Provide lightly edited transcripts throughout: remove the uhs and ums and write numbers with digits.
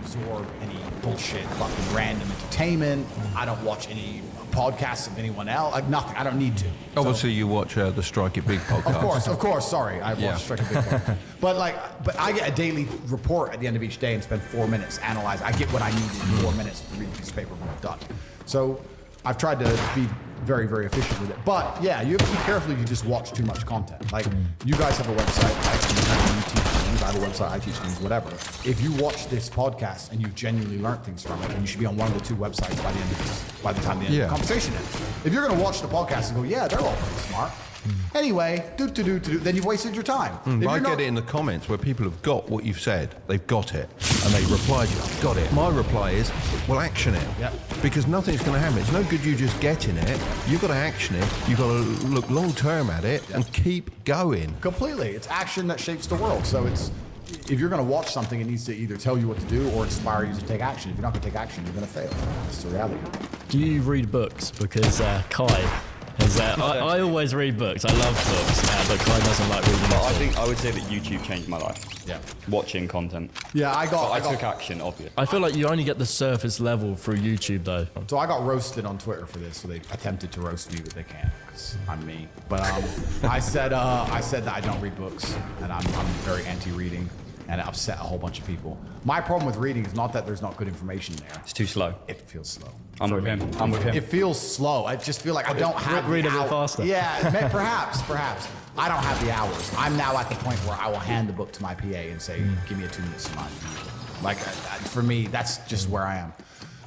absorb any bullshit, fucking random entertainment. I don't watch any podcasts of anyone else. Like nothing. I don't need to. Obviously, you watch the Strike It Big podcast. Of course. Sorry, I watch Strike It Big podcast. But I get a daily report at the end of each day and spend 4 minutes analyzing. I get what I need in 4 minutes to read a piece of paper when I'm done. So I've tried to be very, very efficient with it. But yeah, you have to be careful if you just watch too much content. Like you guys have a website, I teach things, I have a website, I teach things, whatever. If you watch this podcast and you genuinely learned things from it, then you should be on one of the two websites by the time the end of the conversation ends. If you're gonna watch the podcast and go, yeah, they're all pretty smart. Anyway, then you've wasted your time. I get it in the comments where people have got what you've said, they've got it, and they reply to you, I've got it. My reply is, well, action it. Yep. Because nothing's going to happen. It's no good you just getting it. You've got to action it. You've got to look long-term at it and keep going. Completely. It's action that shapes the world. So if you're going to watch something, it needs to either tell you what to do or inspire you to take action. If you're not going to take action, you're going to fail. That's the reality. Do you read books? Because Kai... I always read books. I love books, but Kai doesn't like reading. But I think I would say that YouTube changed my life. Yeah. Watching content. Yeah, I took action, obviously. I feel like you only get the surface level through YouTube, though. So I got roasted on Twitter for this. So they attempted to roast me, but they can't because I'm me. But I said that I don't read books and I'm very anti-reading. And it upset a whole bunch of people. My problem with reading is not that there's not good information there. It's too slow. It feels slow. I'm with him. It feels slow. I just feel like I don't have read the a bit faster. Yeah, perhaps. I don't have the hours. I'm now at the point where I will hand the book to my PA and say, give me a 2 minutes of mine. Like, for me, that's just where I am.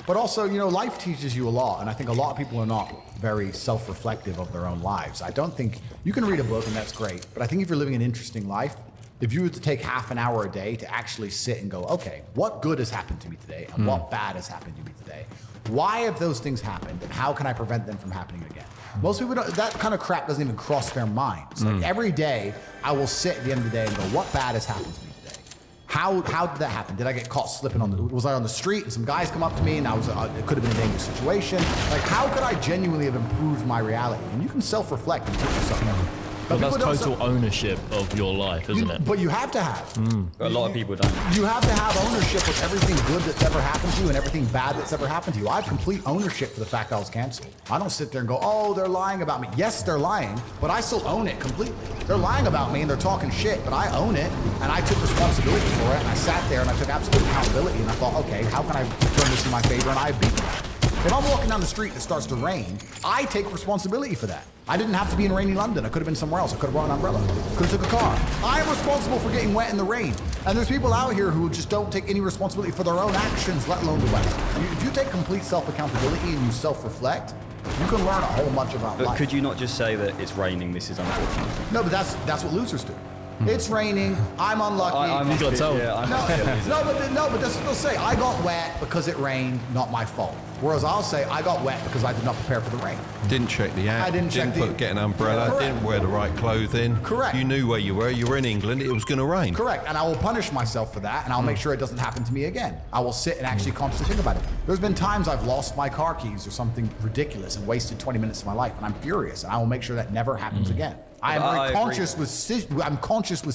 But also, life teaches you a lot, and I think a lot of people are not very self-reflective of their own lives. I don't think you can read a book and that's great, but I think if you're living an interesting life, if you were to take half an hour a day to actually sit and go, okay, what good has happened to me today and what bad has happened to me today? Why have those things happened and how can I prevent them from happening again? Most people don't, that kind of crap doesn't even cross their minds. Like every day I will sit at the end of the day and go, what bad has happened to me today? How did that happen? Did I get caught slipping was I on the street and some guys come up to me and it could have been a dangerous situation? Like how could I genuinely have improved my reality? And you can self-reflect and teach yourself everything. But that's total ownership of your life, isn't it? But you have to have. A lot of people don't. You have to have ownership of everything good that's ever happened to you and everything bad that's ever happened to you. I have complete ownership for the fact I was canceled. I don't sit there and go, oh, they're lying about me. Yes, they're lying, but I still own it completely. They're lying about me and they're talking shit, but I own it and I took responsibility for it and I sat there and I took absolute accountability and I thought, okay, how can I turn this in my favor? And I beat them. If I'm walking down the street and it starts to rain, I take responsibility for that. I didn't have to be in rainy London. I could have been somewhere else. I could have brought an umbrella. Could have took a car. I am responsible for getting wet in the rain. And there's people out here who just don't take any responsibility for their own actions, let alone the weather. If you take complete self-accountability and you self-reflect, you can learn a whole bunch about life. But could you not just say that it's raining, this is unfortunate? No, but that's what losers do. It's raining. I'm unlucky. You got told. But they'll say I got wet because it rained, not my fault. Whereas I'll say I got wet because I did not prepare for the rain. Didn't check the app. I didn't get an umbrella. Correct. Didn't wear the right clothing. Correct. You knew where you were. You were in England. It was going to rain. Correct. And I will punish myself for that, and I'll make sure it doesn't happen to me again. I will sit and actually consciously think about it. There's been times I've lost my car keys or something ridiculous and wasted 20 minutes of my life, and I'm furious, and I will make sure that never happens again. I'm conscious with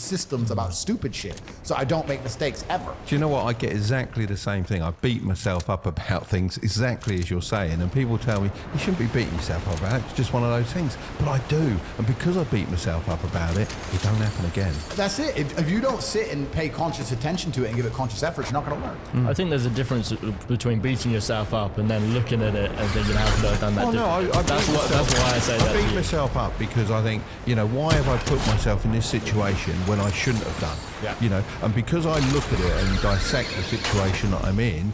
systems about stupid shit, so I don't make mistakes ever. Do you know what? I get exactly the same thing. I beat myself up about things exactly as you're saying, and people tell me, you shouldn't be beating yourself up about it. It's just one of those things. But I do, and because I beat myself up about it, it don't happen again. That's it. If you don't sit and pay conscious attention to it and give it conscious effort, you're not going to learn. I think there's a difference between beating yourself up and then looking at it and thinking, how could I have done that differently? That's why I say that. I beat myself up because I think, why have I put myself in this situation when I shouldn't have done? Yeah. And because I look at it and dissect the situation that I'm in,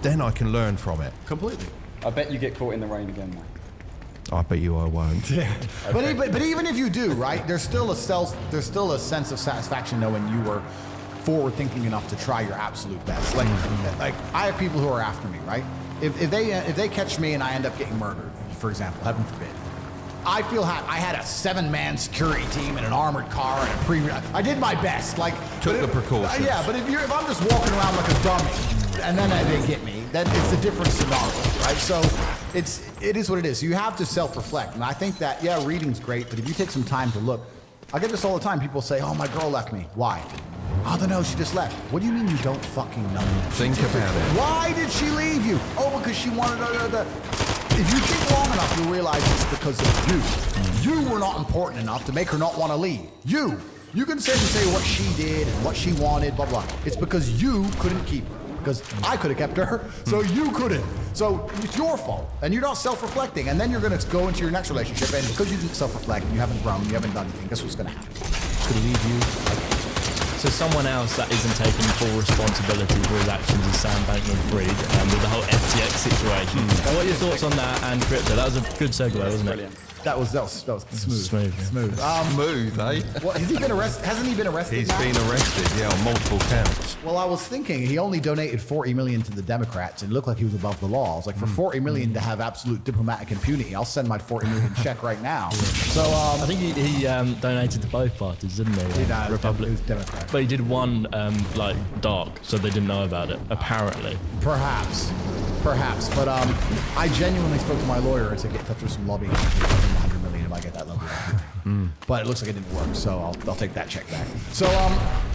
then I can learn from it. Completely. I bet you get caught in the rain again, mate. I bet you I won't. Yeah. Okay. But even if you do, right? There's still a sense of satisfaction knowing you were forward thinking enough to try your absolute best. Like I have people who are after me, right? If they catch me and I end up getting murdered, for example, heaven forbid, I feel I had a 7-man security team and an armored car and a premium. I did my best. Took the precautions. Yeah, but if I'm just walking around like a dummy and then they get me, then it's a different scenario, right? So it is what it is. You have to self-reflect, and I think that reading's great, but if you take some time to look, I get this all the time. People say, "Oh, my girl left me." Why? I don't know, she just left. What do you mean you don't fucking know? Think about it. Why did she leave you? Oh, because she wanted If you think long enough, you'll realize it's because of you. You were not important enough to make her not want to leave. You. You can sit and say what she did and what she wanted, blah, blah. It's because you couldn't keep her. Because I could have kept her, so you couldn't. So it's your fault, and you're not self-reflecting. And then you're going to go into your next relationship, and because you didn't self-reflect, and you haven't grown, you haven't done anything, guess what's going to happen? It's going to leave you. So someone else that isn't taking full responsibility for his actions is Sam Bankman-Fried, with the whole FTX situation. What are your thoughts on that and crypto? That was a good segue, wasn't it? Brilliant. That was smooth. Smooth, yeah. Smooth. Smooth, eh? What, has he been arrested? Hasn't he been arrested? He's now? been arrested, yeah, on multiple counts. Well, I was thinking he only donated $40 million to the Democrats and it looked like he was above the law. I was like, for $40 million to have absolute diplomatic impunity, I'll send my $40 million check right now. So, I think he donated to both parties, didn't he? Republic. It was Democrat. But he did one like dark, so they didn't know about it. Apparently. Perhaps. But I genuinely spoke to my lawyer and said, get in touch with some lobbying. $100 million if I get that lobby. But it looks like it didn't work, so I'll take that check back. So,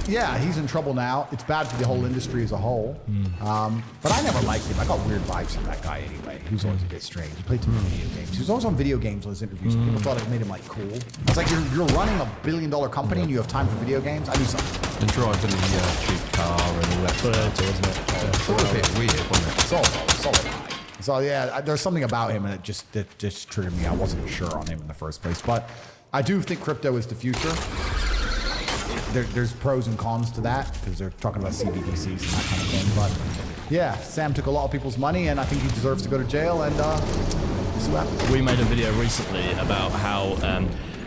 yeah, he's in trouble now. It's bad for the whole industry as a whole. But I never liked him. I got weird vibes from that guy anyway. He was always a bit strange. He played too many video games. He was always on video games on his interviews. People thought it made him like cool. It's like you're running a $1 billion company and you have time for video games. I need something. And driving the cheap car and all that stuff. Wasn't it? It's all a bit weird, wasn't it? Solid. So yeah, there's something about him and it just triggered me. I wasn't sure on him in the first place, but I do think crypto is the future. There's pros and cons to that because they're talking about CBDCs and that kind of thing. But yeah, Sam took a lot of people's money and I think he deserves to go to jail. And we'll see what happens. We made a video recently about how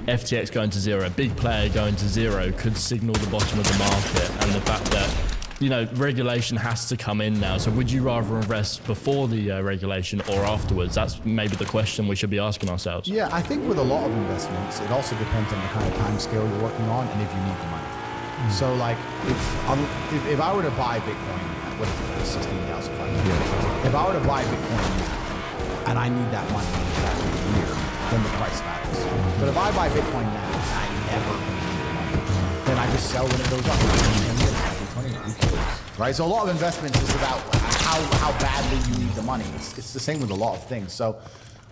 FTX going to zero, a big player going to zero, could signal the bottom of the market, and the fact that, you know, regulation has to come in now. So would you rather invest before the regulation or afterwards? That's maybe the question we should be asking ourselves. Yeah, I think with a lot of investments, it also depends on the kind of time scale you're working on and if you need the money. So like, if I were to buy Bitcoin, what is it, 16,500? If I were to buy Bitcoin now, and I need that money after a year, then the price matters. But if I buy Bitcoin now, and I never need the money, then I just sell when it goes up. Right, so a lot of investments is about how badly you need the money. It's the same with a lot of things. So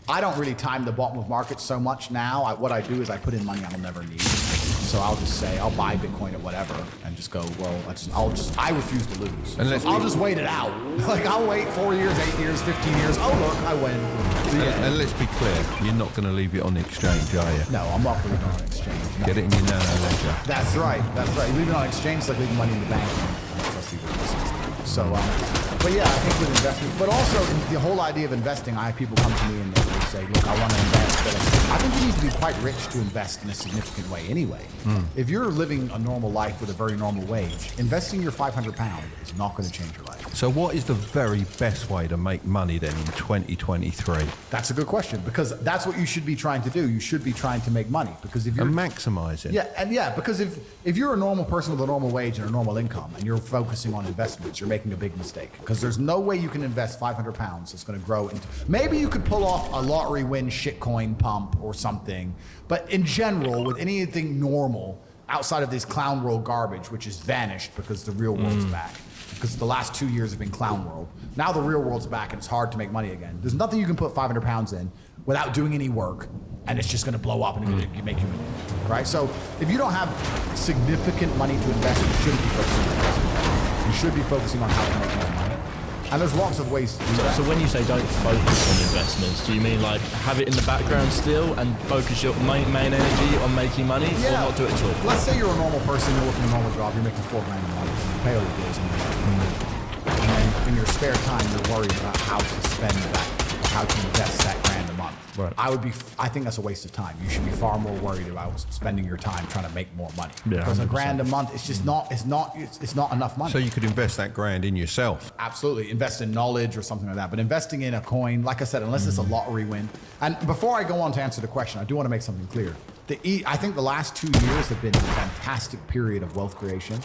I don't really time the bottom of markets so much now. What I do is I put in money I'll never need. So I'll just say I'll buy Bitcoin at whatever and just go, well, I refuse to lose. And so I'll just wait it out. Like I'll wait 4 years, 8 years, 15 years. Oh look, I win. So, yeah. And let's be clear, you're not going to leave it on the exchange, are you? No, I'm not putting it on exchange. No. Get it in your nano ledger. That's right. You leave it on exchange, it's like leaving money in the bank. So, but yeah, I think with investment, but also the whole idea of investing, I have people come to me and they say, look, I want to invest, but I think you need to be quite rich to invest in a significant way anyway. If you're living a normal life with a very normal wage, investing your £500 is not going to change your life. So what is the very best way to make money then in 2023? That's a good question, because that's what you should be trying to do. You should be trying to make money, because if you're... And maximise it. Yeah, because if you're a normal person with a normal wage and a normal income, and you're focusing on investments, you're making a big mistake, because there's no way you can invest £500 that's going to grow into... Maybe you could pull off a lottery win shitcoin pump or something, but in general, with anything normal, outside of this clown world garbage, which has vanished because the real world's back, because the last 2 years have been clown world. Now the real world's back and it's hard to make money again. There's nothing you can put £500 in without doing any work, and it's just going to blow up and make you money, right? So if you don't have significant money to invest, you shouldn't be focusing on investment. You should be focusing on how to make more money. And there's lots of ways to do that. So when you say don't focus on investments, do you mean like have it in the background still and focus your main energy on making money, or not do it at all? Let's say you're a normal person, you're working a normal job, you're making $4 grand a month, and you pay all your bills, and then in your spare time, you're worried about how to spend that, how to invest that grand a month. Right. I think that's a waste of time. You should be far more worried about spending your time trying to make more money. Yeah, because 100%. a grand a month, it's just not enough money. So you could invest that grand in yourself. Absolutely. Invest in knowledge or something like that. But investing in a coin, like I said, unless it's a lottery win. And before I go on to answer the question, I do want to make something clear. I think the last 2 years have been a fantastic period of wealth creation.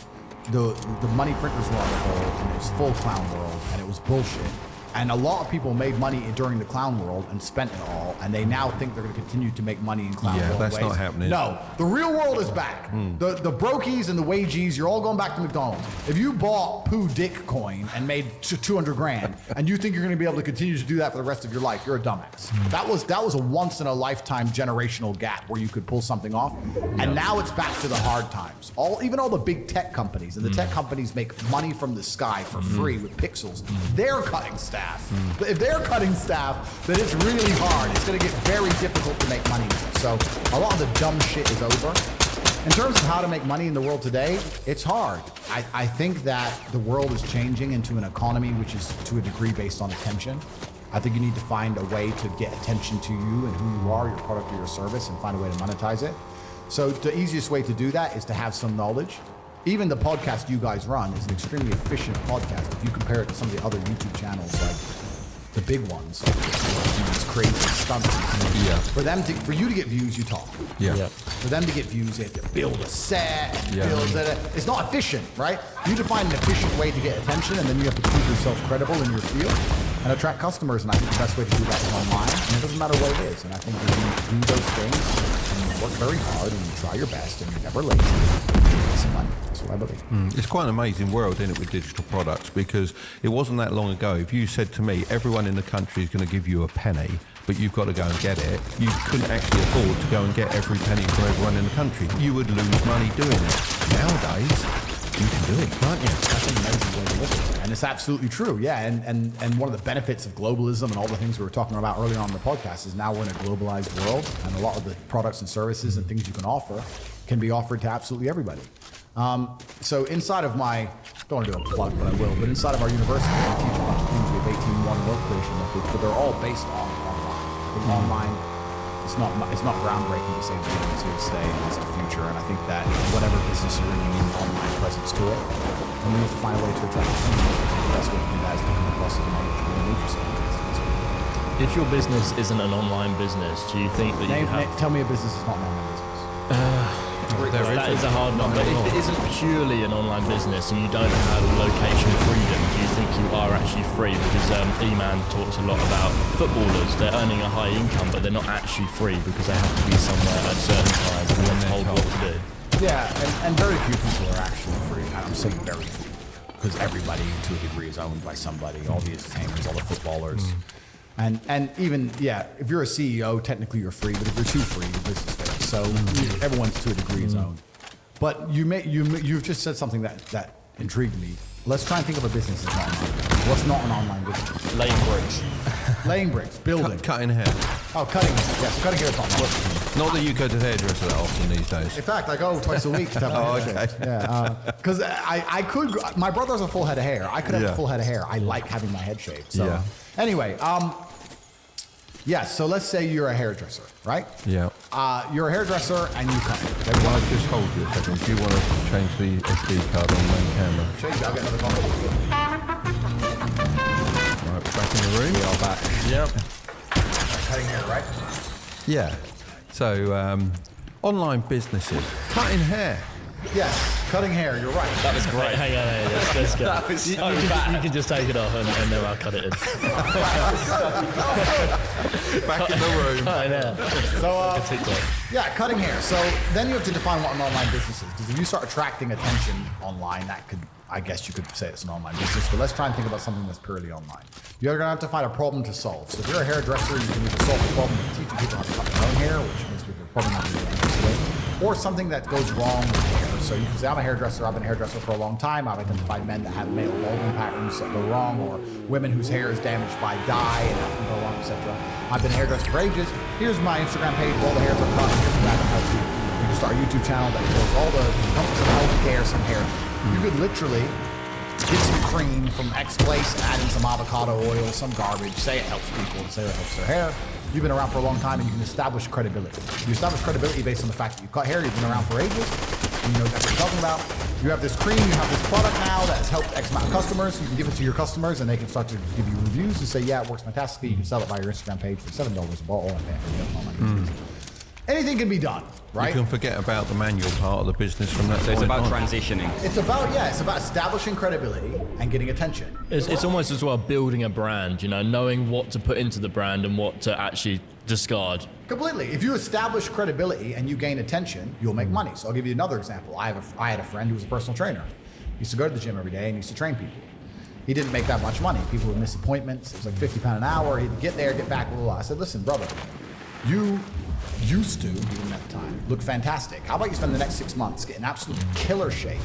The money printers were on hold, and it was full clown world, and it was bullshit. And a lot of people made money during the clown world and spent it all, and they now think they're going to continue to make money in clown Yeah, world that's ways. not happening. No, the real world is back. The brokies and the wages, you're all going back to McDonald's. If you bought Pooh Dick coin and made 200 grand, and you think you're going to be able to continue to do that for the rest of your life, you're a dumbass. That was a once in a lifetime generational gap where you could pull something off, and now it's back to the hard times. Even all the big tech companies, and the tech companies make money from the sky for free with pixels. They're cutting staff. But if they're cutting staff, then it's really hard. It's going to get very difficult to make money now. So a lot of the dumb shit is over. In terms of how to make money in the world today, it's hard. I think that the world is changing into an economy which is to a degree based on attention. I think you need to find a way to get attention to you and who you are, your product or your service, and find a way to monetize it. So the easiest way to do that is to have some knowledge. Even the podcast you guys run is an extremely efficient podcast. If you compare it to some of the other YouTube channels, like the big ones, like these crazy stunts. Yeah. For you to get views, you talk. Yeah. Yeah. For them to get views, they have to build a set, and Yeah. build it. It's not efficient, right? You need to find an efficient way to get attention, and then you have to prove yourself credible in your field and attract customers. And I think the best way to do that is online, and it doesn't matter what it is. And I think if you do those things, and you work very hard, and you try your best, and you're never lazy, you get some money. That's what I believe. It's quite an amazing world, isn't it, with digital products? Because it wasn't that long ago. If you said to me, everyone in the country is going to give you a penny, but you've got to go and get it, you couldn't actually afford to go and get every penny from everyone in the country. You would lose money doing it. Nowadays, you can do it, can't you? That's an amazing way to live it. And it's absolutely true, yeah. And one of the benefits of globalism and all the things we were talking about earlier on in the podcast is now we're in a globalized world, and a lot of the products and services and things you can offer can be offered to absolutely everybody. So inside of my, don't want to do a plug, but I will, but inside of our university, we teach a bunch of things. We have 18-1 work creation methods, but they're all based on online. I think online, it's not groundbreaking to say that it's here to stay and it's the future. And I think that whatever business you're in, you need an online presence to it. And we have to find a way to attract customers. The best way to do that is to come across as an entrepreneur and yourself. If your business isn't an online business, do you think that you have... Tell me a business is not an online business. That is a hard one, but if it isn't purely an online business and you don't have location freedom, do you think you are actually free? Because E-Man talks a lot about footballers. They're earning a high income, but they're not actually free because they have to be somewhere at certain times and they're told what to do. Yeah, and very few people are actually free. And I'm saying very few, because everybody to a degree is owned by somebody. All the entertainers, all the footballers. And even, yeah, if you're a CEO, technically you're free, but if you're too free, your business fails. So everyone's to a degree is owned. But you've just said something that intrigued me. Let's try and think of a business that's not online. What's not an online business? Laying bricks. Laying bricks, building. Cutting hair. Oh, cutting hair. Yes, cutting hair is not online. Not that you go to the hairdresser that often these days. In fact, I go twice a week to have my hair shaved. Yeah, because I could. My brother has a full head of hair. I could have a full head of hair. I like having my head shaved. So anyway, yes. So let's say you're a hairdresser, right? Yeah. You're a hairdresser and you cut. Can I just hold you a second? Do you want to change the SD card on main camera? Change. I'll get another call. Right, back in the room. We are back. Yep. Cutting hair, right? Yeah. So, online businesses. Cutting hair. Yes, cutting hair. You're right. That was great. Hang on, let's go. That was so you bad. can just take it off and then I'll cut it in. Back in the room. Cutting hair. So, TikTok. yeah, cutting hair. So then you have to define what an online business is, because if you start attracting attention online, that could, I guess you could say it's an online business. But let's try and think about something that's purely online. You're going to have to find a problem to solve. So if you're a hairdresser, you can either solve the problem of teaching people how to cut their own hair, which means people are probably not going to be interested in, or something that goes wrong with hair. So you can say, I'm a hairdresser, I've been a hairdresser for a long time, I've identified men that have male balding patterns that go wrong, or women whose hair is damaged by dye and that can go wrong, etc. I've been a hairdresser for ages. Here's my Instagram page where all the hairs are cut, here's the back how to. You can start a YouTube channel that shows all the some healthcare, some hair. You could literally get some cream from X place, add in some avocado oil, some garbage, say it helps people, say it helps their hair. You've been around for a long time and you can establish credibility. You establish credibility based on the fact that you cut hair, you've been around for ages, and you know exactly what you're talking about. You have this cream, you have this product now that has helped X amount of customers. You can give it to your customers and they can start to give you reviews and say, yeah, it works fantastically. You can sell it by your Instagram page for $7 a bottle and pay all my business. anything can be done, right? You can forget about the manual part of the business from that So point it's about on. transitioning. It's about establishing credibility and getting attention. It's almost as well building a brand, knowing what to put into the brand and what to actually discard. Completely. If you establish credibility and you gain attention, you'll make money. So I'll give you another example. I had a friend who was a personal trainer. He used to go to the gym every day and used to train people. He didn't make that much money. People would miss appointments. It was like £50 an hour. He'd get there, get back, blah, blah, blah. I said, listen, brother, you used to, he didn't at the time, look fantastic. How about you spend the next 6 months getting absolute killer shape?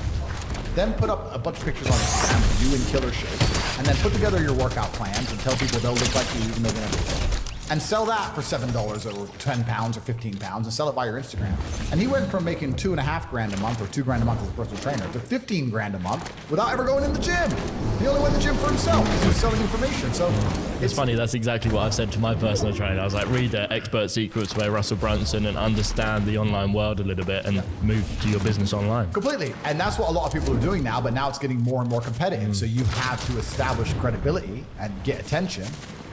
Then put up a bunch of pictures on Instagram of you in killer shape. And then put together your workout plans and tell people they'll look like you even though they never will. And sell that for $7 or £10 or £15 and sell it by your Instagram. And he went from making $2,500 a month or $2,000 a month as a personal trainer to $15,000 a month without ever going in the gym. He only went to the gym for himself because he was selling information. So It's funny, that's exactly what I've said to my personal trainer. I was like, read Expert Secrets by Russell Brunson and understand the online world a little bit and move to your business online. completely. And that's what a lot of people are doing now, but now it's getting more and more competitive. So you have to establish credibility and get attention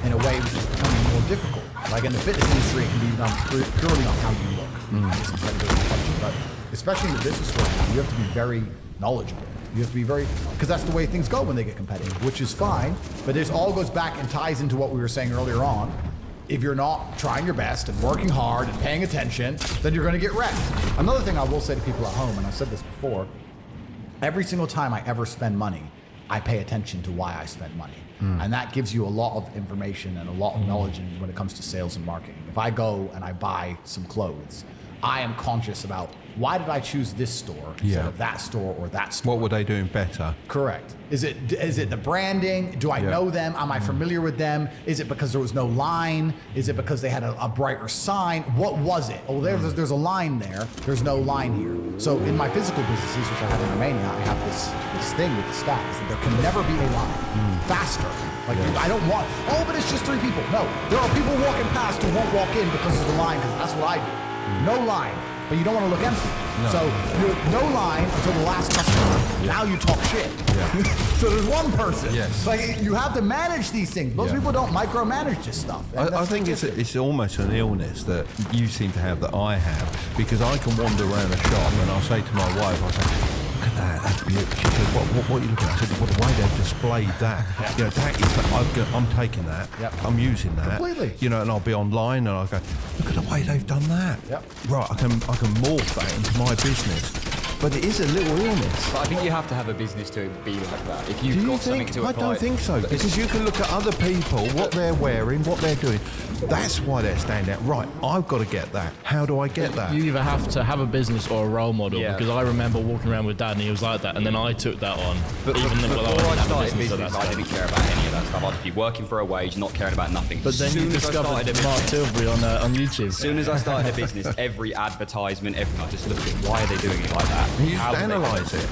in a way which is becoming more difficult. Like in the fitness industry, it can be done purely on how you look. Get some credibility and attention. But especially in the business world, you have to be very knowledgeable. You have to be very, because that's the way things go when they get competitive, which is fine. But this all goes back and ties into what we were saying earlier on. If you're not trying your best and working hard and paying attention, then you're going to get wrecked. Another thing I will say to people at home, and I've said this before, every single time I ever spend money, I pay attention to why I spent money. And that gives you a lot of information and a lot of knowledge when it comes to sales and marketing. If I go and I buy some clothes, I am conscious about why did I choose this store instead of that store or that store? What were they doing better? Correct. Is it the branding? Do I Yeah. know them? Am I familiar with them? Is it because there was no line? Is it because they had a brighter sign? What was it? Oh, there's a line there. There's no line here. So in my physical businesses, which I have in Romania, I have this thing with the stats that there can never be a line. Faster. Like I don't want. Oh, but it's just 3 people. No, there are people walking past who won't walk in because of the line. Because that's what I do. No line. But you don't want to look empty. So you're no line until the last customer. Now you talk shit. Yeah. So there's one person. Yes. Like you have to manage these things. Most Yeah. people don't micromanage this stuff. And I that's think ridiculous. it's almost an illness that you seem to have that I have, because I can wander around a shop and I'll say to my wife, I'll say, look at that, that's beautiful. She says, what are you looking at? I said, well, the way they've displayed that, that is, I'm taking that, Yep. I'm using that. Completely. And I'll be online and I'll go, look at the way they've done that. Yep. Right, I can morph that into my business. But it is a little illness. But I think you have to have a business to be like that. If you've Do you got something think? to I apply. don't think so. Because you can look at other people, what they're wearing, what they're doing. That's why they're standing out. Right, I've got to get that. How do I get that? You either have to have a business or a role model, Yeah. because I remember walking around with Dad and he was like that, and then I took that on. But even though before I I didn't have a started business at business, that I stage. didn't care about any of that stuff. I'd just be working for a wage, not caring about nothing. But then you discovered Mark Tilbury on YouTube. As soon as I started a business, every advertisement, everything, I just looked at why are they doing it like that? You just How do they do analyse it.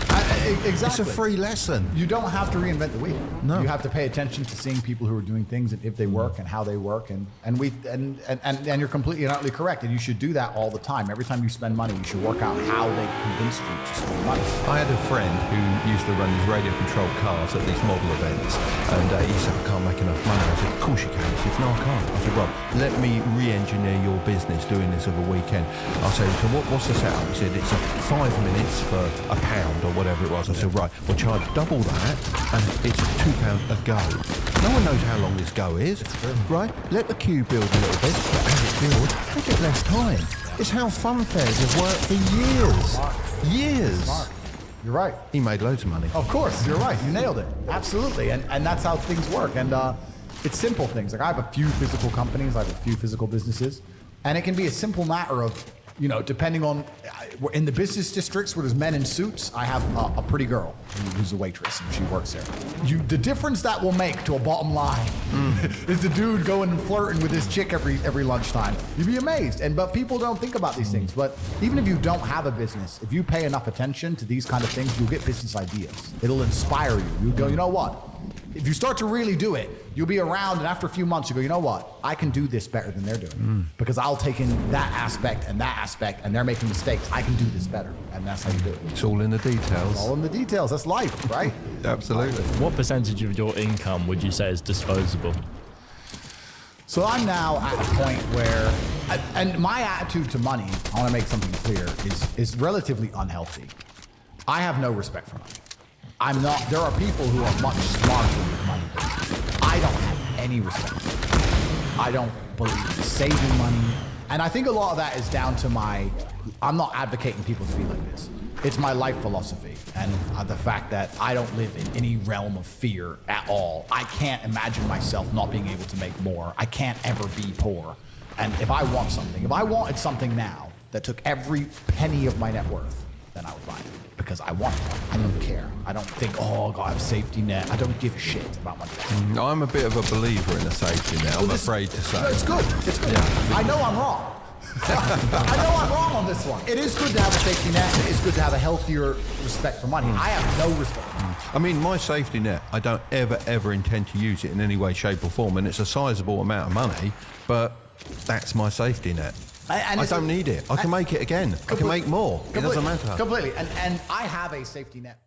Exactly. It's a free lesson. You don't have to reinvent the wheel. No. You have to pay attention to seeing people who are doing things and if they work and how they work and you're completely and utterly correct. And you should do that all the time. Every time you spend money, you should work out how they convinced you to spend money. I had a friend who used to run these radio-controlled cars at these model events, and he said, I can't make enough money. I said, of course you can. He said, no, I can't. I said, right, let me re-engineer your business doing this over a weekend. I said, so what's the setup? He said, it's 5 minutes for £1 or whatever it was. I said, right, we'll charge double that, and it's £2 a go. No one knows how long this go is, right? Let the queue build a little bit, but as it builds, they get less time. It's how fun fairs have worked for years. Years. You're right. He made loads of money. Of course, you're right. You nailed it. Absolutely. And that's how things work. And it's simple things. Like I have a few physical companies, I have a few physical businesses, and it can be a simple matter of, depending on, in the business districts where there's men in suits, I have a pretty girl who's a waitress and she works there. The difference that will make to a bottom line is the dude going and flirting with his chick every lunchtime. You'd be amazed. But people don't think about these things. But even if you don't have a business, if you pay enough attention to these kind of things, you'll get business ideas. It'll inspire you. You'll go, you know what? If you start to really do it, you'll be around, and after a few months, you go, you know what? I can do this better than they're doing. Because I'll take in that aspect, and they're making mistakes. I can do this better. And that's how you do it. It's all in the details. All in the details. That's life, right? Absolutely. What percentage of your income would you say is disposable? So I'm now at a point where, and my attitude to money, I want to make something clear, is relatively unhealthy. I have no respect for money. I'm not, there are people who are much smarter with money than me. I don't have any respect for it. I don't believe in saving money. And I think a lot of that is down to I'm not advocating people to be like this. It's my life philosophy and the fact that I don't live in any realm of fear at all. I can't imagine myself not being able to make more. I can't ever be poor. And if I want something, if I wanted something now that took every penny of my net worth, then I would buy it because I want it. I don't care. I don't think, oh, God, I have a safety net. I don't give a shit about money. I'm a bit of a believer in a safety net, I'm afraid to say. No, it's good. It's good. Yeah. I know I'm wrong. I know I'm wrong on this one. It is good to have a safety net. It is good to have a healthier respect for money. I have no respect for money. I mean, my safety net, I don't ever intend to use it in any way, shape or form, and it's a sizable amount of money, but that's my safety net. I don't need it. I can make it again. I can make more. It doesn't matter. Completely. And I have a safety net.